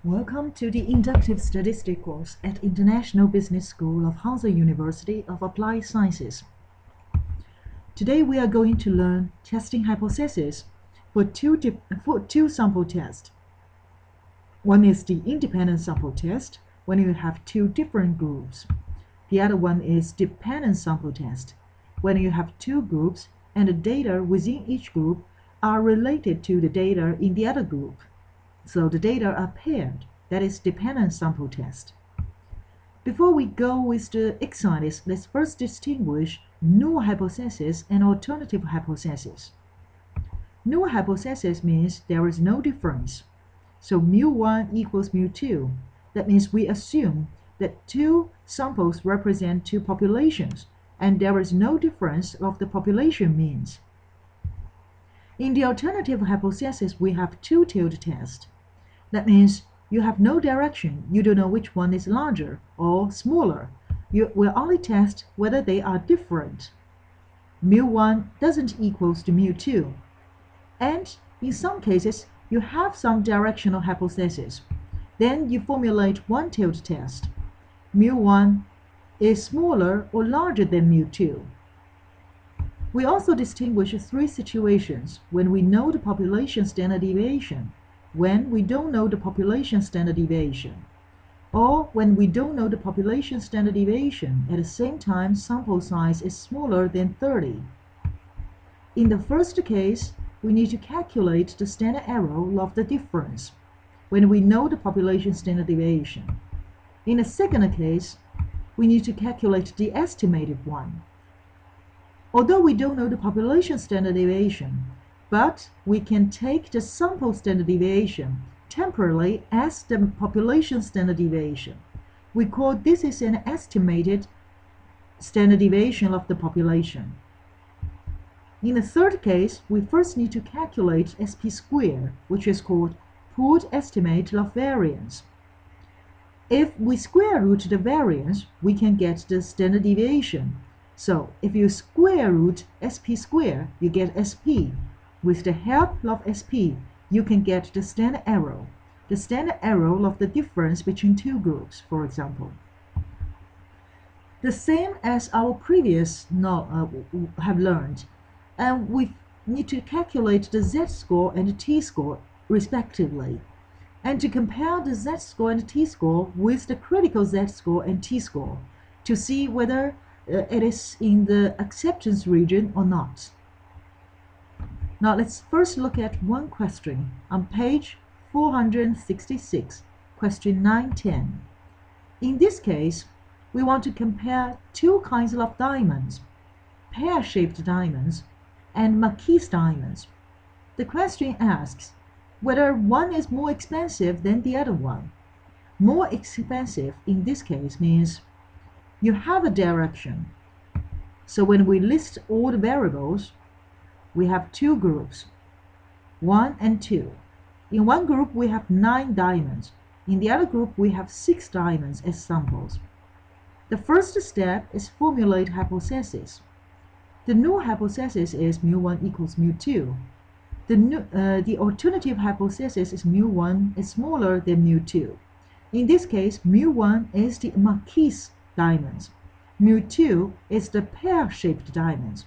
Welcome to the Inductive Statistics course at International Business School of Hanze University of Applied Sciences. Today we are going to learn testing hypotheses for two sample tests. One is the independent sample test, when you have two different groups. The other one is dependent sample test, when you have two groups and the data within each group are related to the data in the other group. So the data are paired. That is dependent sample test. Before we go with the exercise, let's first distinguish null hypothesis and alternative hypothesis. Null hypothesis means there is no difference. So mu1 equals mu2. That means we assume that two samples represent two populations, and there is no difference of the population means. In the alternative hypothesis, we have two-tailed test. That means you have no direction. You don't know which one is larger or smaller. You will only test whether they are different. Mu1 doesn't equals to mu2. And in some cases, you have some directional hypothesis. Then you formulate one-tailed test. Mu1 is smaller or larger than mu2. We also distinguish three situations: when we know the population standard deviation, when we don't know the population standard deviation, or when we don't know the population standard deviation at the same time sample size is smaller than 30. In the first case, we need to calculate the standard error of the difference when we know the population standard deviation. In the second case, we need to calculate the estimated one. Although we don't know the population standard deviation, but we can take the sample standard deviation temporarily as the population standard deviation. We call this is an estimated standard deviation of the population. In the third case, we first need to calculate SP square, which is called pooled estimate of variance. If we square root the variance, we can get the standard deviation. So if you square root SP square, you get SP. With the help of SP, you can get the standard error of the difference between two groups, for example. The same as our previous have learned, and we need to calculate the z-score and the t-score respectively, and to compare the z-score and t-score with the critical z-score and t-score to see whether it is in the acceptance region or not. Now let's first look at one question on page 466, question 910. In this case, we want to compare two kinds of diamonds, pear-shaped diamonds and Marquise diamonds. The question asks whether one is more expensive than the other one. More expensive in this case means you have a direction. So when we list all the variables, we have two groups, 1 and 2. In one group, we have 9 diamonds. In the other group, we have 6 diamonds as samples. The first step is formulate hypothesis. The null hypothesis is mu1 equals mu2. The alternative hypothesis is mu1 is smaller than mu2. In this case, mu1 is the Marquise diamonds. Mu2 is the pear-shaped diamonds.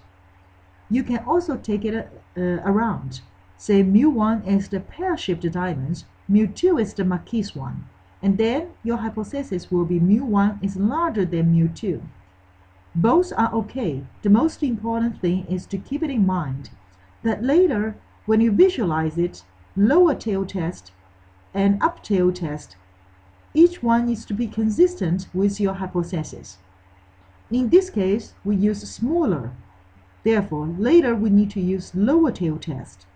You can also take it around. Say mu1 is the pear-shaped diamonds, mu2 is the Marquise one, and then your hypothesis will be mu1 is larger than mu2. Both are okay. The most important thing is to keep it in mind that later, when you visualize it, lower tail test and up tail test, each one needs to be consistent with your hypothesis. In this case, we use smaller. Therefore, later we need to use lower tail test.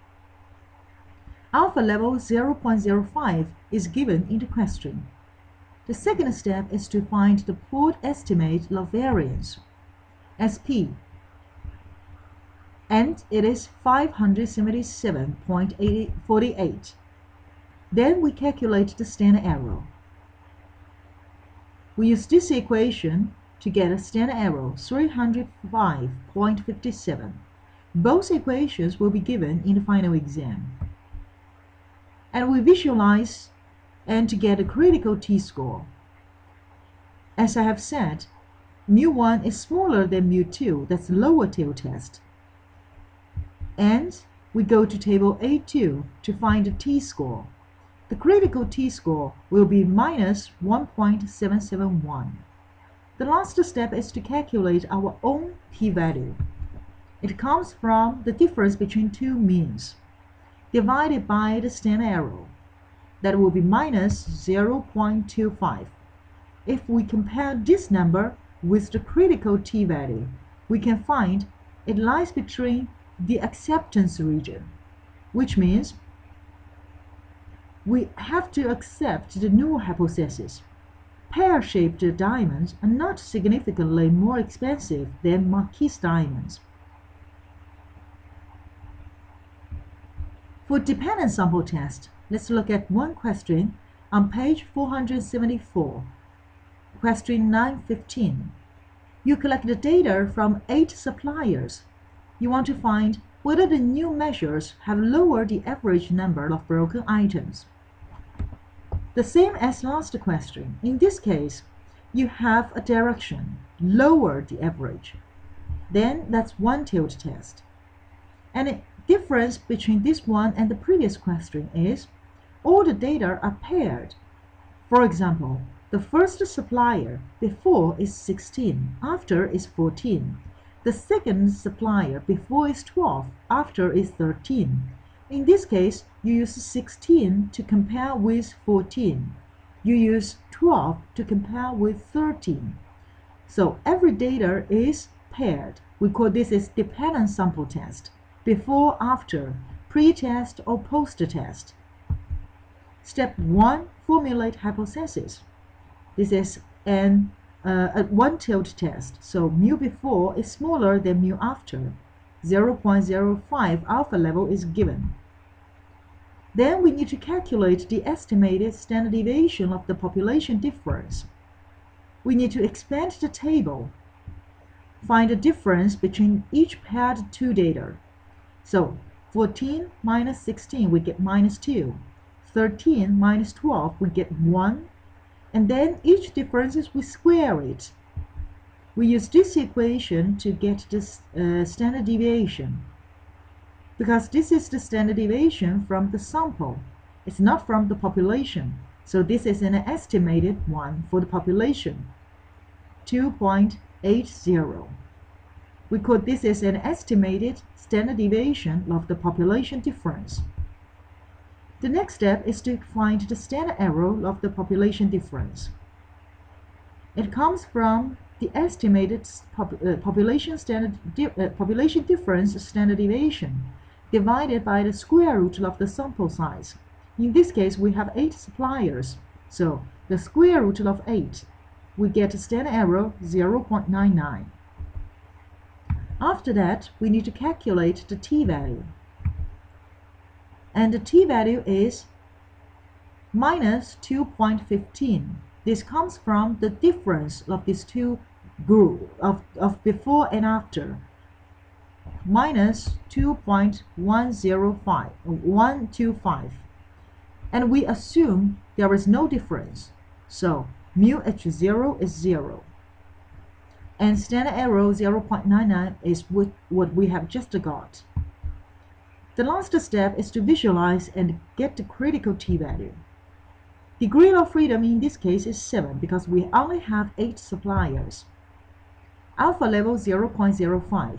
Alpha level 0.05 is given in the question. The second step is to find the pooled estimate of variance, SP, and it is 577.48. Then we calculate the standard error. We use this equation to get a standard error 305.57. Both equations will be given in the final exam. And we visualize and to get a critical t-score. As I have said, mu1 is smaller than mu2, that's the lower tail test. And we go to table A2 to find the t-score. The critical t-score will be minus 1.771. The last step is to calculate our own p-value. It comes from the difference between two means, divided by the standard error. That will be minus 0.25. If we compare this number with the critical t-value, we can find it lies between the acceptance region, which means we have to accept the null hypothesis. Pear-shaped diamonds are not significantly more expensive than Marquise diamonds. For dependent sample test, let's look at one question on page 474, question 915. You collect the data from 8 suppliers. You want to find whether the new measures have lowered the average number of broken items. The same as last question. In this case, you have a direction, lower the average. Then that's one-tailed test. And the difference between this one and the previous question is all the data are paired. For example, the first supplier before is 16, after is 14. The second supplier before is 12, after is 13. In this case, you use 16 to compare with 14. You use 12 to compare with 13. So every data is paired. We call this as dependent sample test. Before, after, pre-test or post-test. Step 1, formulate hypothesis. This is a one-tailed test, so mu before is smaller than mu after. 0.05 alpha level is given. Then we need to calculate the estimated standard deviation of the population difference. We need to expand the table, find the difference between each paired two data. So 14 minus 16, we get minus 2. 13 minus 12, we get 1. And then each difference, we square it. We use this equation to get this standard deviation. Because this is the standard deviation from the sample. It's not from the population. So this is an estimated one for the population. 2.80. We call this as an estimated standard deviation of the population difference. The next step is to find the standard error of the population difference. It comes from the estimated population difference standard deviation divided by the square root of the sample size. In this case, we have 8 suppliers. So the square root of 8, we get a standard error 0.99. After that, we need to calculate the t-value. And the t-value is minus 2.15. This comes from the difference of these two groups of before and after. Minus 2.125. And we assume there is no difference. So mu h0 is 0. And standard error 0.99 is what we have just got. The last step is to visualize and get the critical t-value. Degree of freedom in this case is 7 because we only have 8 suppliers. Alpha level 0.05.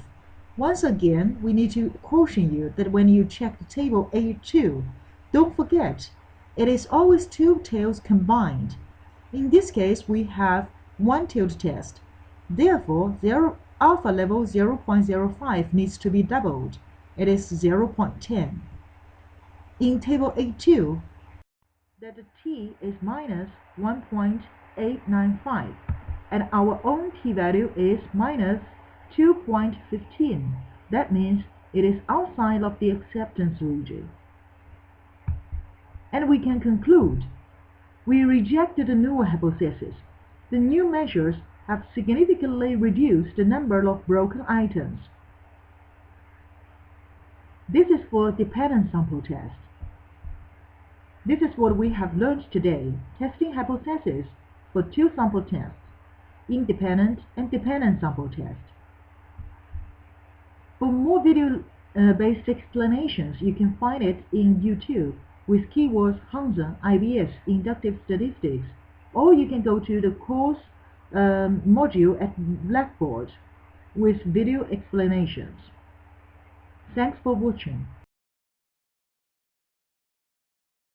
Once again, we need to caution you that when you check the table A2, don't forget, it is always 2 tails combined. In this case, we have one-tailed test. Therefore, alpha level 0.05 needs to be doubled. It is 0.10. In table A2, that the t is minus 1.895, and our own t-value is minus 2.15. That means it is outside of the acceptance region. And we can conclude, we rejected the null hypothesis. The new measures have significantly reduced the number of broken items. This is for dependent sample test. This is what we have learned today, testing hypotheses for two sample tests, independent and dependent sample test. For more video-based explanations, you can find it in YouTube with keywords Hanze-IBS-Inductive Statistics, or you can go to the course module at Blackboard with video explanations. Thanks for watching.